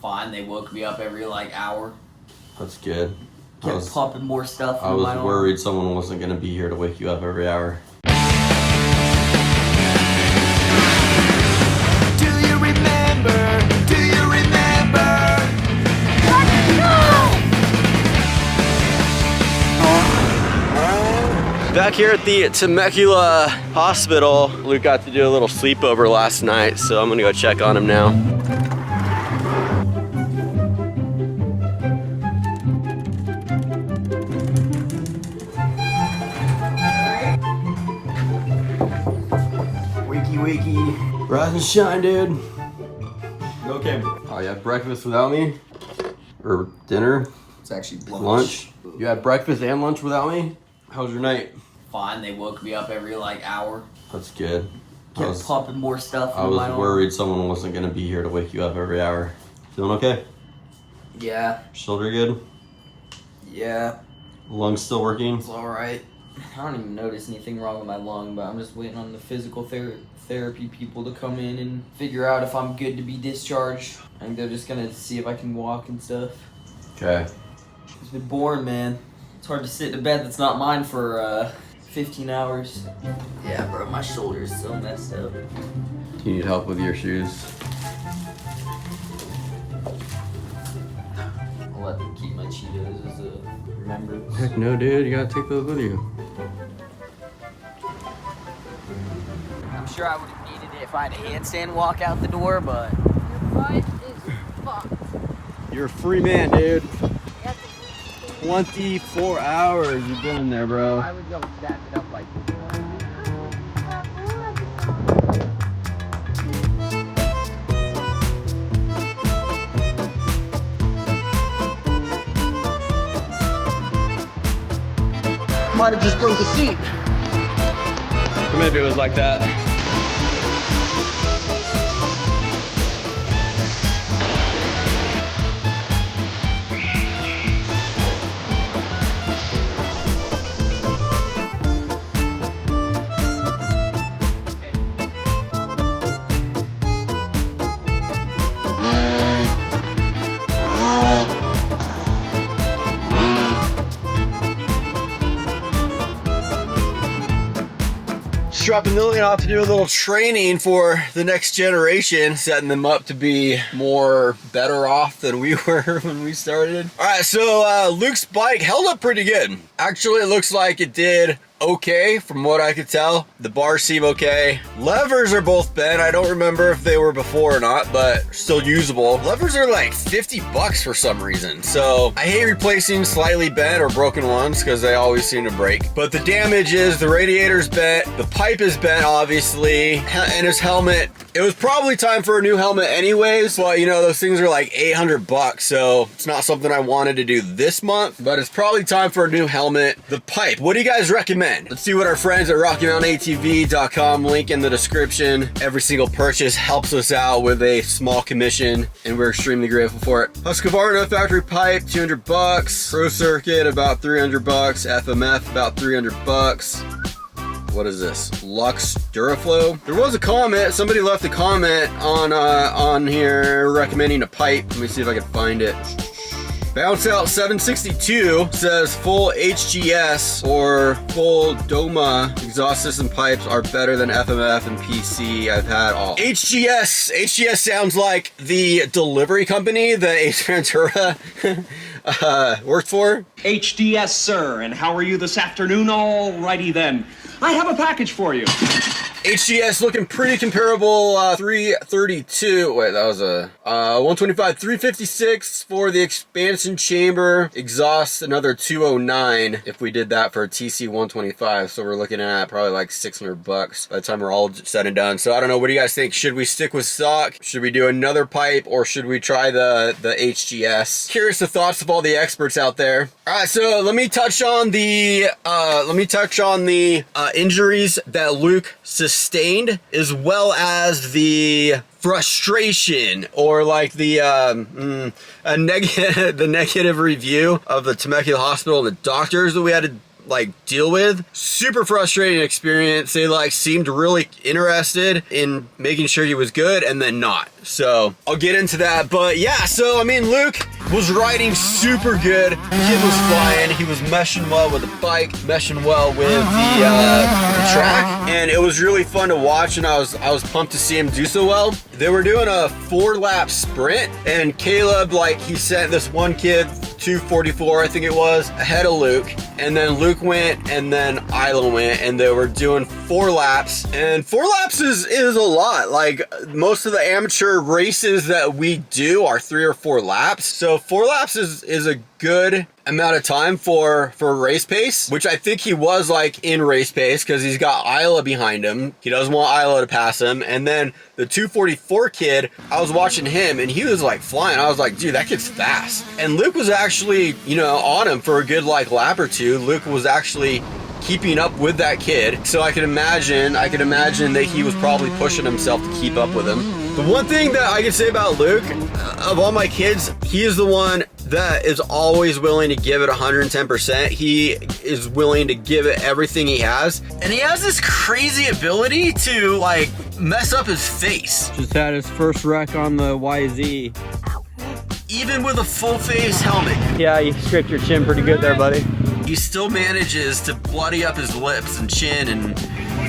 fine. They woke me up every like hour. That's good. Kept popping more stuff. I was worried someone wasn't gonna be here to wake you up every hour. Do you remember? Do you remember? Back here at the Temecula hospital, Luke got to do a little sleepover last night, so I'm gonna go check on him now. Wakey. Rise and shine, dude. You okay? Oh, you had breakfast without me? Or dinner? It's actually lunch. You had breakfast and lunch without me? How was your night? Fine. They woke me up every like hour. That's good. Kept popping more stuff. I was worried someone wasn't gonna be here to wake you up every hour. Feeling okay? Yeah. Shoulder good? Yeah. Lungs still working? It's alright. I don't even notice anything wrong with my lung, but I'm just waiting on the physical therapy people to come in and figure out if I'm good to be discharged. I think they're just gonna see if I can walk and stuff. Okay. It's been boring, man. It's hard to sit in a bed that's not mine for 15 hours. Yeah, bro, my shoulder is so messed up. Do you need help with your shoes? I'll let them keep my Cheetos as a remembrance. Heck no, dude. You gotta take those with you. I'm sure I would have needed it if I had a handstand walk out the door, but... Your butt is fucked. You're a free man, dude. 24 hours you've been in there, bro. I would go stand it up like this. Might have just broke the seat. Maybe it was like that. Dropping Lillian off to do a little training for the next generation, setting them up to be better off than we were when we started. All right, so Luke's bike held up pretty good. Actually, it looks like it did okay from what I could tell. The bars seem okay. Levers are both bent. I don't remember if they were before or not, but still usable. Levers are like 50 bucks for some reason. So I hate replacing slightly bent or broken ones because they always seem to break. But the damage is the radiator's bent, the pipe is bent obviously, and his helmet. It was probably time for a new helmet anyways, but you know, those things are like 800 bucks. So it's not something I wanted to do this month, but it's probably time for a new helmet. The pipe, what do you guys recommend? Let's see what our friends at RockyMountainATV.com, link in the description. Every single purchase helps us out with a small commission, and we're extremely grateful for it. Husqvarna factory pipe, 200 bucks. Pro Circuit, about 300 bucks. FMF, about 300 bucks. What is this? Lux Duraflow. There was a comment. Somebody left a comment on here recommending a pipe. Let me see if I can find it. Bounce Out 762 says full HGS or full Doma exhaust system pipes are better than FMF and PC. I've had all. HGS sounds like the delivery company that Ace Ventura worked for. HDS, sir, and how are you this afternoon? Alrighty then. I have a package for you. HGS looking pretty comparable, 332, wait, that was a 125, 356 for the expansion chamber, exhaust another 209 if we did that for a TC 125, so we're looking at probably like 600 bucks by the time we're all said and done. So I don't know, what do you guys think? Should we stick with stock? Should we do another pipe, or should we try the HGS? Curious the thoughts of all the experts out there. All right, so let me touch on the injuries that Luke sustained, as well as the frustration, or like the negative review of the Temecula hospital and the doctors that we had to like deal with. Super frustrating experience. They like seemed really interested in making sure he was good and then not. So I'll get into that. But yeah, so I mean, Luke was riding super good. Kid was flying. He was meshing well with the bike, meshing well with the track, and it was really fun to watch. And I was pumped to see him do so well. They were doing a 4-lap sprint, and Caleb, like, he sent this one kid 2:44, I think it was, ahead of Luke, and then Luke went, and then Isla went, and they were doing 4 laps. And 4 laps is a lot. Like, most of the amateur races that we do are 3 or 4 laps. So 4 laps is a good amount of time for race pace, which I think he was like in race pace because he's got Isla behind him. He doesn't want Isla to pass him. And then the 2:44 kid, I was watching him and he was like flying. I was like, dude, that kid's fast. And Luke was actually, you know, on him for a good like lap or two. Luke was actually keeping up with that kid. So I can imagine that he was probably pushing himself to keep up with him. The one thing that I can say about Luke, of all my kids, he is the one that is always willing to give it 110%. He is willing to give it everything he has. And he has this crazy ability to like mess up his face. Just had his first wreck on the YZ. Even with a full face helmet. Yeah, you scraped your chin pretty good there, buddy. He still manages to bloody up his lips and chin and...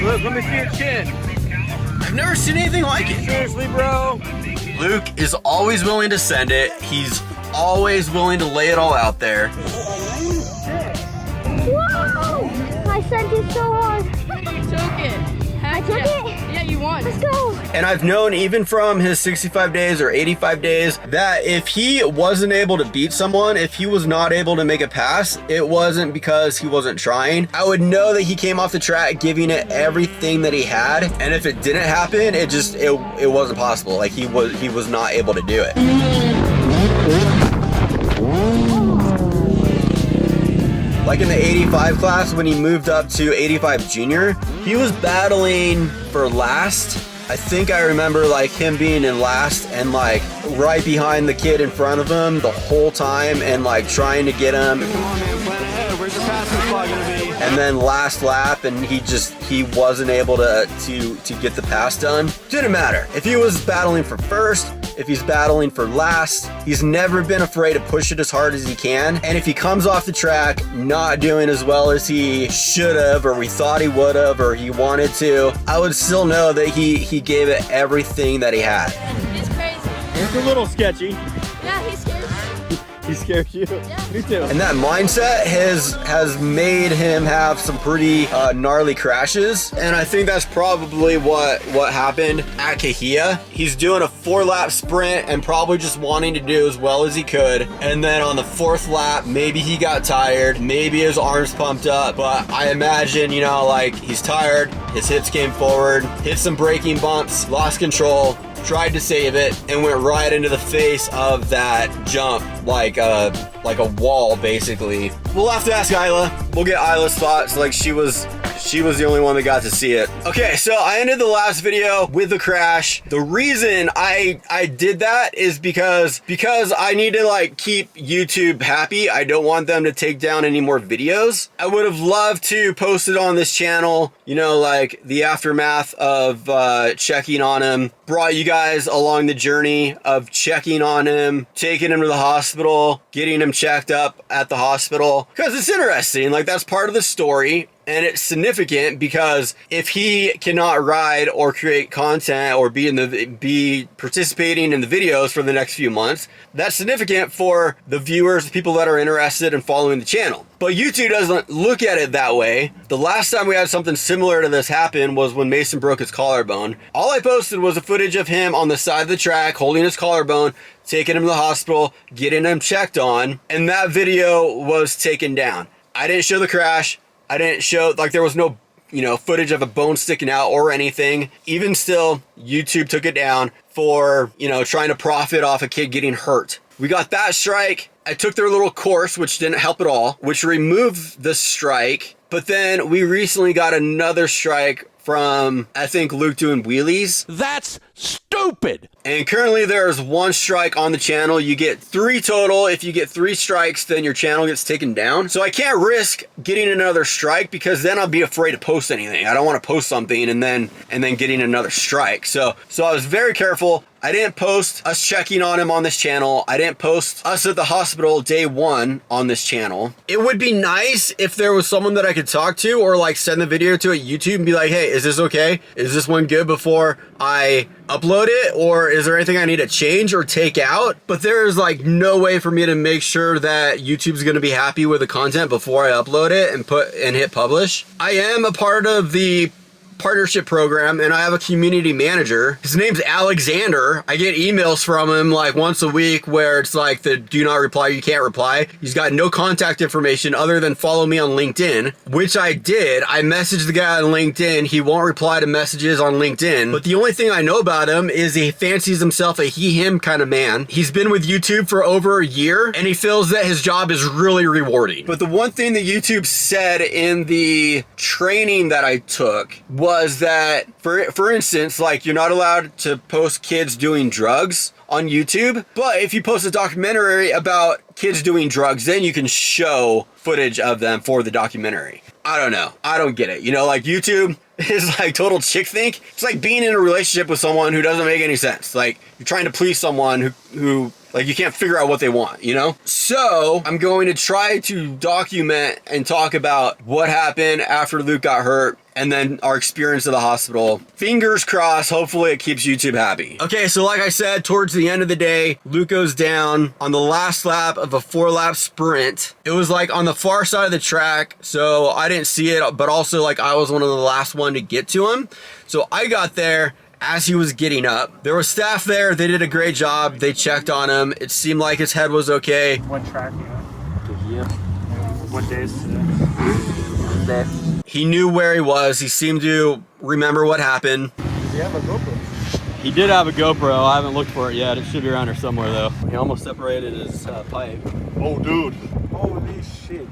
Look, let me see your chin. I've never seen anything like it. Seriously, bro. Luke is always willing to send it. He's always willing to lay it all out there. Whoa! I sent it so hard. You took it. I took it? Yeah, you won. Let's go. And I've known even from his 65 days or 85 days that if he wasn't able to beat someone, if he was not able to make a pass, it wasn't because he wasn't trying. I would know that he came off the track giving it everything that he had. And if it didn't happen, it wasn't possible. Like he was not able to do it. Like in the 85 class, when he moved up to 85 junior, he was battling for last. I think I remember like him being in last and like right behind the kid in front of him the whole time and like trying to get him. Come on, man, plan ahead. Where's the passing spot gonna be? And then last lap, and he wasn't able to get the pass done. Didn't matter. If he was battling for first, if he's battling for last, he's never been afraid to push it as hard as he can. And if he comes off the track not doing as well as he should have, or we thought he would have, or he wanted to, I would still know that he gave it everything that he had. He's crazy. It's a little sketchy. Yeah, he's scared. He scares you. Yeah. Me too. And that mindset has made him have some pretty gnarly crashes. And I think that's probably what happened at Cahuilla. He's doing a 4-lap sprint and probably just wanting to do as well as he could. And then on the 4th lap, maybe he got tired, maybe his arms pumped up. But I imagine, you know, like he's tired, his hips came forward, hit some braking bumps, lost control, tried to save it, and went right into the face of that jump like a wall, basically. We'll have to ask Isla. We'll get Isla's thoughts. Like she was the only one that got to see it. Okay, so I ended the last video with the crash. The reason I did that is because I need to like keep YouTube happy. I don't want them to take down any more videos. I would have loved to post it on this channel, you know, like the aftermath of checking on him, brought you guys along the journey of checking on him, taking him to the hospital, getting him checked up at the hospital, because it's interesting. Like that's part of the story. And it's significant because if he cannot ride or create content or be participating in the videos for the next few months, that's significant for the viewers, the people that are interested in following the channel. But YouTube doesn't look at it that way. The last time we had something similar to this happen was when Mason broke his collarbone. All I posted was a footage of him on the side of the track holding his collarbone, taking him to the hospital, getting him checked on, and that video was taken down. I didn't show the crash. I didn't show, like there was no, you know, footage of a bone sticking out or anything. Even still, YouTube took it down for, you know, trying to profit off a kid getting hurt. We got that strike. I took their little course, which didn't help at all, which removed the strike. But then we recently got another strike from, I think, Luke doing wheelies. That's stupid. And currently there's 1 strike on the channel. You get 3 total. If you get 3 strikes, then your channel gets taken down. So I can't risk getting another strike because then I'll be afraid to post anything. I don't want to post something and then getting another strike. So I was very careful. I didn't post us checking on him on this channel. I didn't post us at the hospital day 1 on this channel. It would be nice if there was someone that I could talk to or like send the video to a YouTube and be like, hey, is this okay? Is this one good before I upload it? Or is there anything I need to change or take out? But there's like no way for me to make sure that YouTube's gonna be happy with the content before I upload it and hit publish. I am a part of the partnership program and I have a community manager. His name's Alexander. I get emails from him like once a week where it's like the do not reply, you can't reply. He's got no contact information other than follow me on LinkedIn, which I did. I messaged the guy on LinkedIn. He won't reply to messages on LinkedIn, but the only thing I know about him is he fancies himself a he-him kind of man. He's been with YouTube for over a year and he feels that his job is really rewarding. But the one thing that YouTube said in the training that I took was that, for instance, like you're not allowed to post kids doing drugs on YouTube, but if you post a documentary about kids doing drugs, then you can show footage of them for the documentary. I don't know. I don't get it. You know, like YouTube is like total chick think. It's like being in a relationship with someone who doesn't make any sense. Like you're trying to please someone who like you can't figure out what they want, you know? So I'm going to try to document and talk about what happened after Luke got hurt and then our experience at the hospital. Fingers crossed, hopefully it keeps YouTube happy. Okay, so like I said, towards the end of the day, Luke goes down on the last lap of a 4-lap sprint. It was like on the far side of the track, so I didn't see it, but also like I was one of the last one to get to him. So I got there as he was getting up. There was staff there, they did a great job. They checked on him. It seemed like his head was okay. What track you on? Yeah. What day is today? He knew where he was. He seemed to remember what happened. Does he have a GoPro? He did have a GoPro. I haven't looked for it yet. It should be around here somewhere though. He almost separated his pipe. Oh, dude. Holy shit.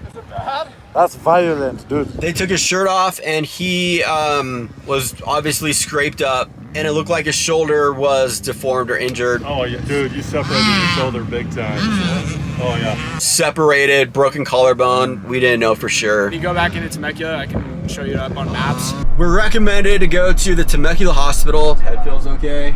Is it bad? That's violent, dude. They took his shirt off and he was obviously scraped up and it looked like his shoulder was deformed or injured. Oh, yeah, dude, you separated your shoulder big time. Oh, yeah. Separated, broken collarbone. We didn't know for sure. When you go back into Temecula, I can show you up on maps. We're recommended to go to the Temecula hospital. Head feels okay.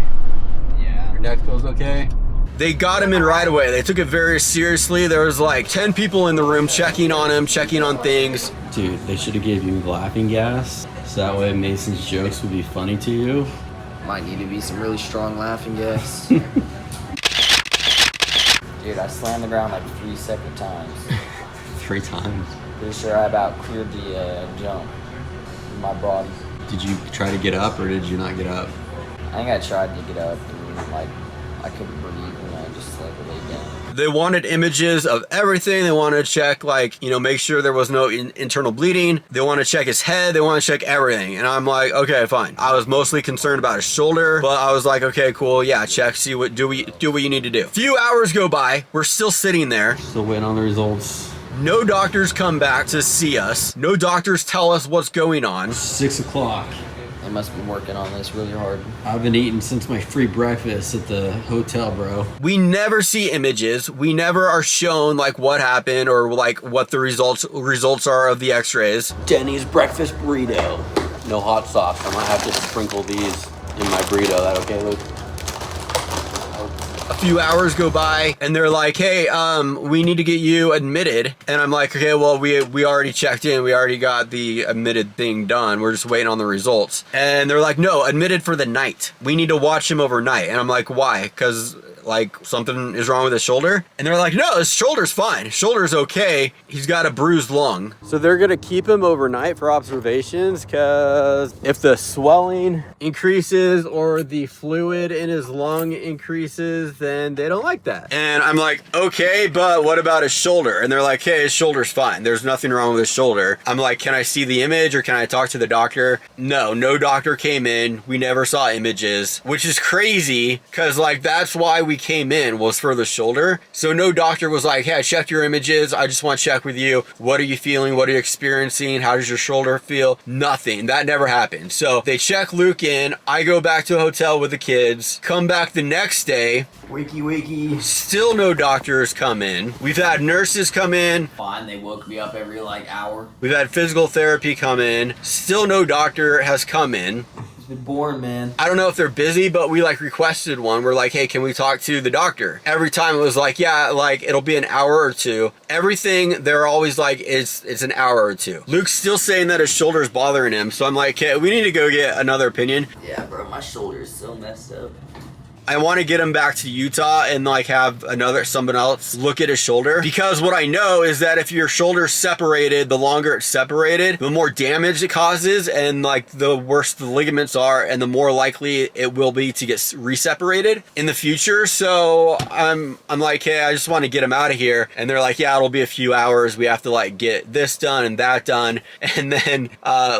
Yeah. Your neck feels okay. They got him in right away. They took it very seriously. There was like 10 people in the room checking on him, checking on things. Dude, they should have gave you laughing gas, so that way Mason's jokes would be funny to you. Might need to be some really strong laughing gas. Dude, I slammed the ground like 3 separate times. 3 times. Pretty sure I about cleared the jump in my body. Did you try to get up or did you not get up? I think I tried to get up and like I couldn't breathe and I just like laid down. They wanted images of everything. They wanted to check, like, you know, make sure there was no internal bleeding. They want to check his head. They want to check everything. And I'm like, okay, fine. I was mostly concerned about his shoulder, but I was like, okay, cool. Yeah, check, see what, do what you need to do. A few hours go by. We're still sitting there. Still waiting on the results. No doctors come back to see us. No doctors tell us what's going on. 6 o'clock. They must have been working on this really hard. I've been eating since my free breakfast at the hotel, bro. We never see images. We never are shown like what happened or like what the results are of the x-rays. Denny's breakfast burrito. No hot sauce. I might have to sprinkle these in my burrito. That okay, Luke? A few hours go by and they're like, hey, we need to get you admitted. And I'm like, okay, well, we already checked in. We already got the admitted thing done. We're just waiting on the results. And they're like, no, admitted for the night. We need to watch him overnight. And I'm like, why? Because like something is wrong with his shoulder? And they're like, no, his shoulder's fine. His shoulder's okay. He's got a bruised lung. So they're gonna keep him overnight for observations because if the swelling increases or the fluid in his lung increases, then they don't like that. And I'm like, okay, but what about his shoulder? And they're like, hey, his shoulder's fine. There's nothing wrong with his shoulder. I'm like, can I see the image or can I talk to the doctor? No doctor came in. We never saw images, which is crazy because like that's why we we came in was for the shoulder. So no doctor was like, hey, I checked your images. I just want to check with you. What are you feeling? What are you experiencing? How does your shoulder feel? Nothing. That never happened. So they check Luke in. I go back to a hotel with the kids, come back the next day. Wakey. Still no doctors come in. We've had nurses come in. Fine, they woke me up every like hour. We've had physical therapy come in. Still no doctor has come in. It's been boring, man. I don't know if they're busy, but we like requested one. We're like, hey, can we talk to the doctor? Every time it was like, yeah, like it'll be an hour or two. Everything, they're always like, it's an hour or two. Luke's still saying that his shoulder's bothering him. So I'm like, okay, we need to go get another opinion. Yeah, bro, my shoulder is so messed up. I want to get him back to Utah and like have someone else look at his shoulder, because what I know is that if your shoulder's separated, the longer it's separated, the more damage it causes, and like the worse the ligaments are, and the more likely it will be to get reseparated in the future. So I'm like, hey, I just want to get him out of here. And they're like, yeah, it'll be a few hours. We have to like get this done and that done. And then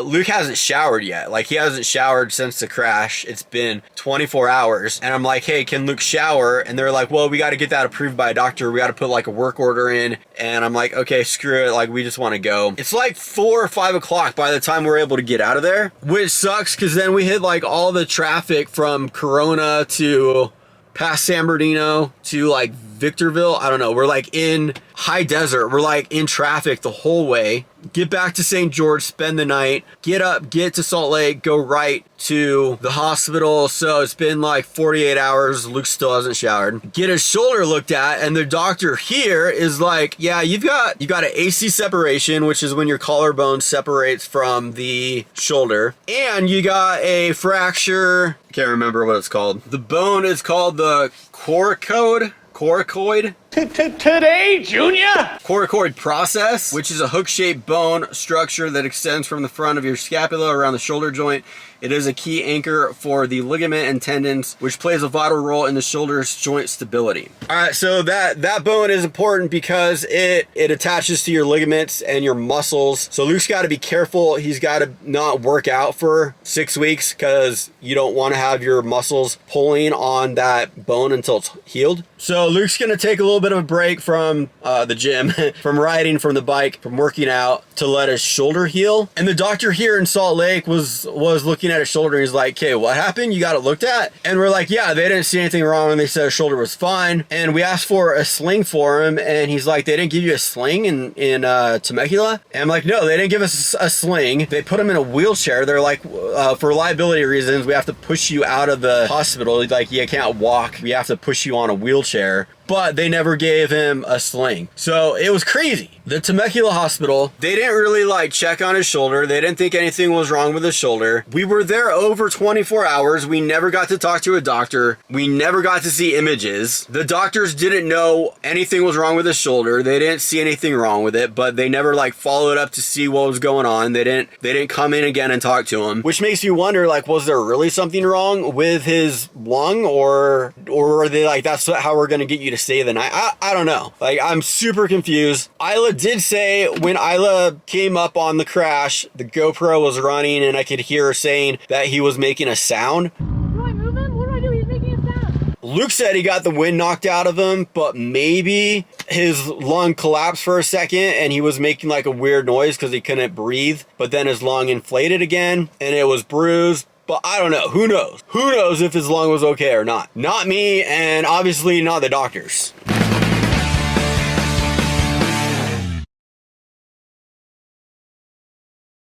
Luke hasn't showered yet. Like he hasn't showered since the crash. It's been 24 hours. And I'm like, hey, can Luke shower? And they're like, well, we got to get that approved by a doctor. We got to put like a work order in. And I'm like, okay, screw it. Like, we just want to go. It's like 4 or 5 o'clock by the time we're able to get out of there, which sucks because then we hit like all the traffic from Corona to past San Bernardino to like Victorville. I don't know. We're like in high desert. We're like in traffic the whole way. Get back to St. George, spend the night, get up, get to Salt Lake, go right to the hospital. So it's been like 48 hours. Luke still hasn't showered. Get his shoulder looked at, and the doctor here is like, yeah, you've got an AC separation, which is when your collarbone separates from the shoulder, and you got a fracture. Can't remember what it's called. The bone is called the coracoid. Today, Junior? Coracoid process, which is a hook-shaped bone structure that extends from the front of your scapula around the shoulder joint. It is a key anchor for the ligament and tendons, which plays a vital role in the shoulder's joint stability. All right, so that bone is important because it attaches to your ligaments and your muscles. So Luke's got to be careful. He's got to not work out for 6 weeks because you don't want to have your muscles pulling on that bone until it's healed. So Luke's going to take a little bit of a break from the gym, from riding, from the bike, from working out, to let his shoulder heal. And the doctor here in Salt Lake was looking at his shoulder, and he's like, okay, what happened? You got it looked at? And we're like, yeah, they didn't see anything wrong, and they said his shoulder was fine. And we asked for a sling for him, and he's like, they didn't give you a sling in Temecula? And I'm like, no, they didn't give us a sling. They put him in a wheelchair. They're like, for liability reasons, we have to push you out of the hospital. Like, you can't walk. We have to push you on a wheelchair. But they never gave him a sling. So it was crazy. The Temecula hospital, they didn't really like check on his shoulder. They didn't think anything was wrong with his shoulder. We were there over 24 hours. We never got to talk to a doctor. We never got to see images. The doctors didn't know anything was wrong with his shoulder. They didn't see anything wrong with it, but they never like followed up to see what was going on. They didn't come in again and talk to him, which makes you wonder, like, was there really something wrong with his lung, or are they like, that's how we're going to get you to stay the night? I don't know. Like, I'm super confused. Isla did say when Isla came up on the crash, the GoPro was running and I could hear her saying that he was making a sound. Do I move him? What do I do? He's making a sound. Luke said he got the wind knocked out of him, but maybe his lung collapsed for a second and he was making like a weird noise because he couldn't breathe, but then his lung inflated again and it was bruised. But I don't know. Who knows? Who knows if his lung was okay or not? Not me, and obviously not the doctors.